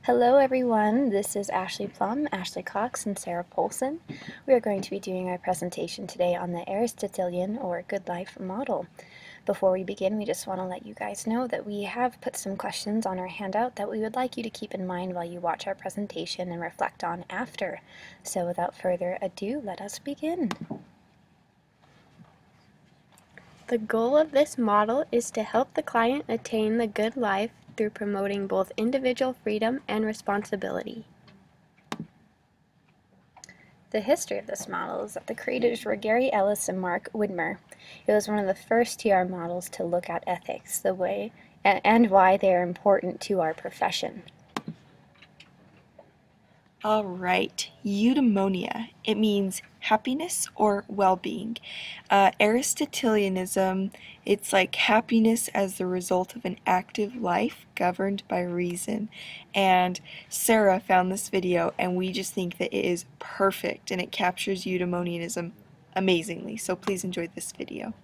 Hello everyone, this is Ashley Plum, Ashley Cox, and Sarah Polson. We are going to be doing our presentation today on the Aristotelian or good life model. Before we begin, we just want to let you guys know that we have put some questions on our handout that we would like you to keep in mind while you watch our presentation and reflect on after. So without further ado, let us begin. The goal of this model is to help the client attain the good life through promoting both individual freedom and responsibility. The history of this model is that the creators were Gary Ellis and Mark Widmer. It was one of the first TR models to look at ethics, the way and why they are important to our profession. All right, eudaimonia. It means happiness or well-being. Aristotelianism, it's like happiness as the result of an active life governed by reason. And Sarah found this video, and we just think that it is perfect, and it captures eudaimonianism amazingly. So please enjoy this video.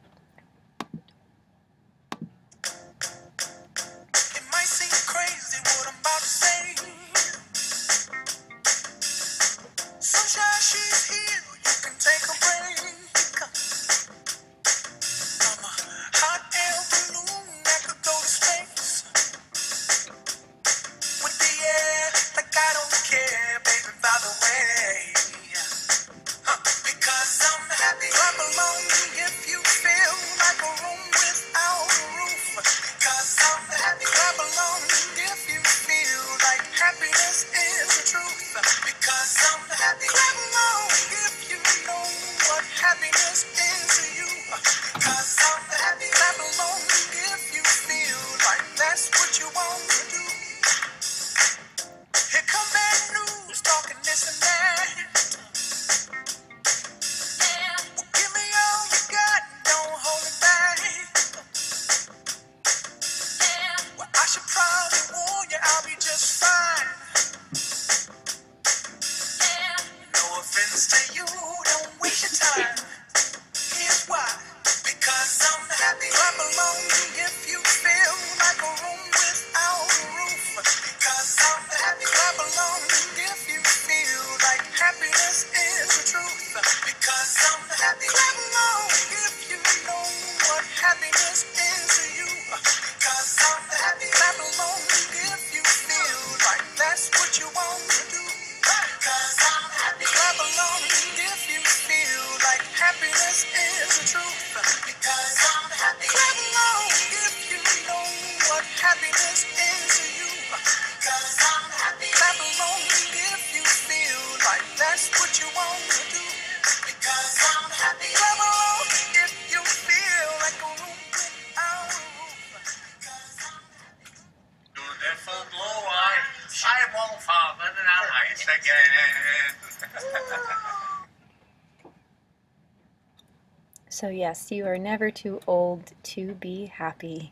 So yes, you are never too old to be happy.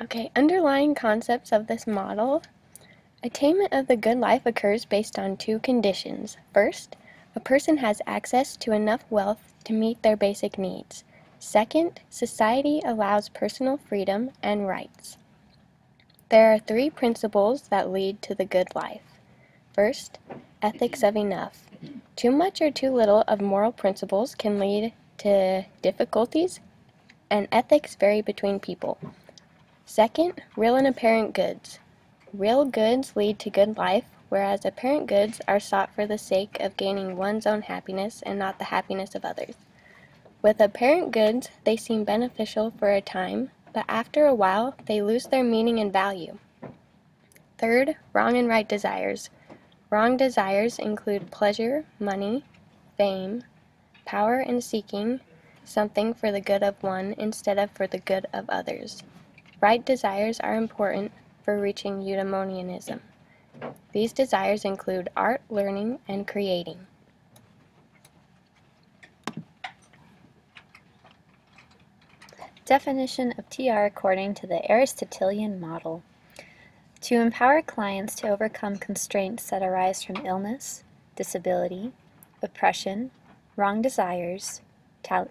Okay, underlying concepts of this model. Attainment of the good life occurs based on two conditions. First, a person has access to enough wealth to meet their basic needs. Second, society allows personal freedom and rights. There are three principles that lead to the good life. First, ethics of enough. Too much or too little of moral principles can lead to difficulties, and ethics vary between people. Second, real and apparent goods. Real goods lead to good life, whereas apparent goods are sought for the sake of gaining one's own happiness and not the happiness of others. With apparent goods, they seem beneficial for a time, but after a while, they lose their meaning and value. Third, wrong and right desires. Wrong desires include pleasure, money, fame, power, and seeking something for the good of one instead of for the good of others. Right desires are important for reaching eudaimonianism. These desires include art, learning, and creating. Definition of TR according to the Aristotelian model. To empower clients to overcome constraints that arise from illness, disability, oppression, wrong desires,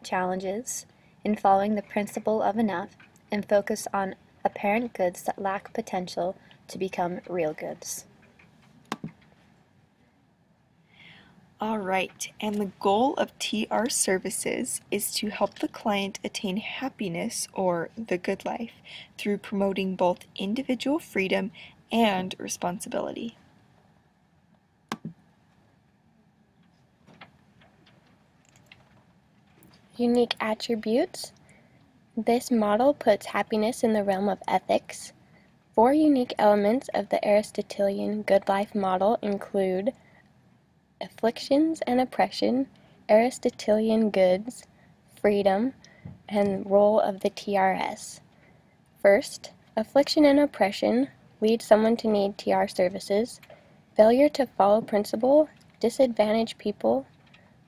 challenges, in following the principle of enough, and focus on apparent goods that lack potential to become real goods. All right, and the goal of TR services is to help the client attain happiness or the good life through promoting both individual freedom and responsibility. Unique attributes. This model puts happiness in the realm of ethics. 4 unique elements of the Aristotelian good life model include afflictions and oppression, Aristotelian goods, freedom, and role of the TRS. First, affliction and oppression lead someone to need TR services. Failure to follow principle, disadvantage people,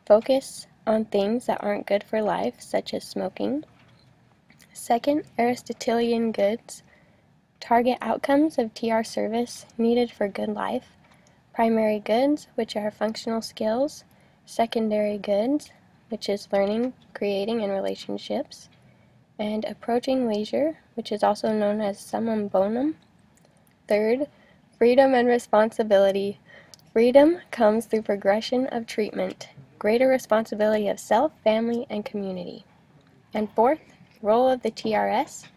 focus on things that aren't good for life, such as smoking. Second, Aristotelian goods target outcomes of TR service needed for good life. Primary goods, which are functional skills. Secondary goods, which is learning, creating, and relationships. And approaching leisure, which is also known as summum bonum. Third, freedom and responsibility. Freedom comes through progression of treatment, greater responsibility of self, family, and community. And fourth, role of the TRS,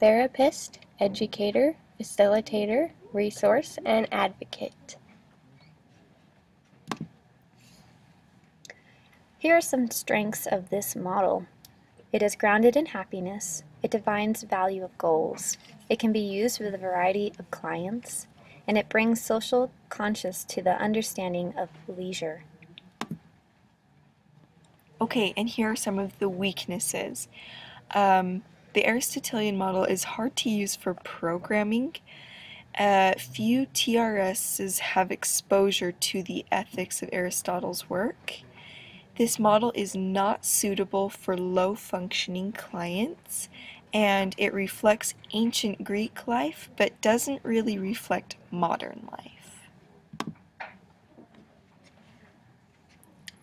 therapist, educator, facilitator, resource, and advocate. Here are some strengths of this model. It is grounded in happiness. It defines value of goals. It can be used with a variety of clients, and it brings social conscious to the understanding of leisure. Okay, and here are some of the weaknesses. The Aristotelian model is hard to use for programming. Few TRSs have exposure to the ethics of Aristotle's work. This model is not suitable for low-functioning clients, and it reflects ancient Greek life, but doesn't really reflect modern life.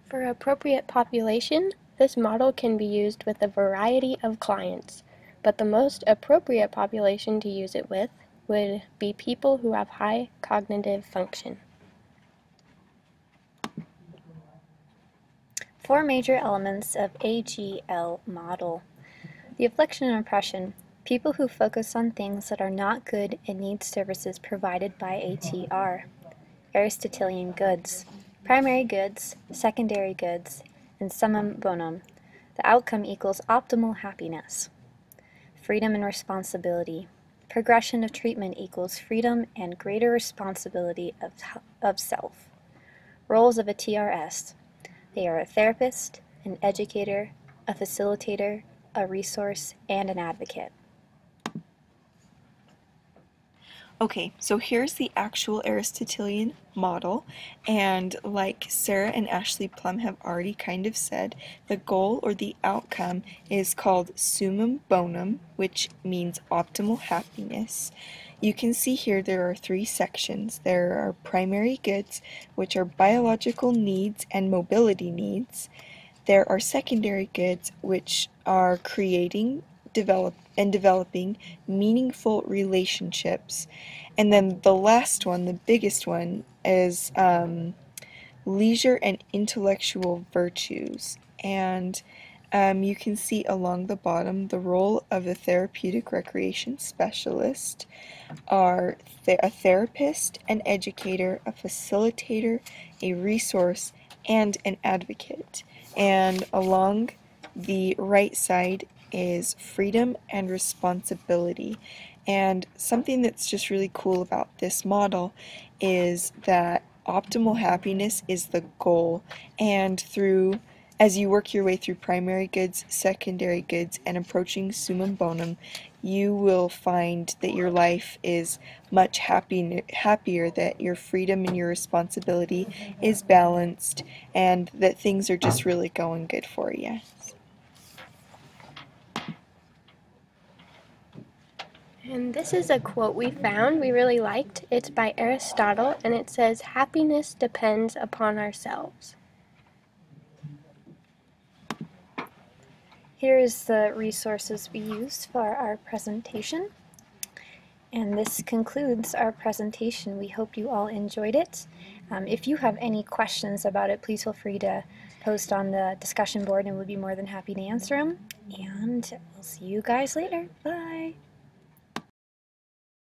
For appropriate population, this model can be used with a variety of clients, but the most appropriate population to use it with would be people who have high cognitive function. 4 major elements of AGL model. The affliction and oppression. People who focus on things that are not good and need services provided by ATR. Aristotelian goods. Primary goods, secondary goods, and summum bonum. The outcome equals optimal happiness. Freedom and responsibility. Progression of treatment equals freedom and greater responsibility of self. Roles of a TRS. They are a therapist, an educator, a facilitator, a resource, and an advocate. Okay, so here's the actual Aristotelian model, and like Sarah and Ashley Plum have already kind of said, the goal or the outcome is called summum bonum, which means optimal happiness. You can see here there are 3 sections. There are primary goods, which are biological needs and mobility needs. There are secondary goods, which are creating, developing meaningful relationships. And then the last one, the biggest one, is leisure and intellectual virtues. And you can see along the bottom the role of a therapeutic recreation specialist are a therapist, an educator, a facilitator, a resource, and an advocate. And along the right side is freedom and responsibility. And something that's just really cool about this model is that optimal happiness is the goal, and as you work your way through primary goods, secondary goods, and approaching summum bonum, you will find that your life is much happier, that your freedom and your responsibility is balanced, and that things are just really going good for you. And this is a quote we found we really liked. It's by Aristotle, and it says, "Happiness depends upon ourselves." Here is the resources we used for our presentation. And this concludes our presentation. We hope you all enjoyed it. If you have any questions about it, please feel free to post on the discussion board and we'll be more than happy to answer them. And we'll see you guys later. Bye!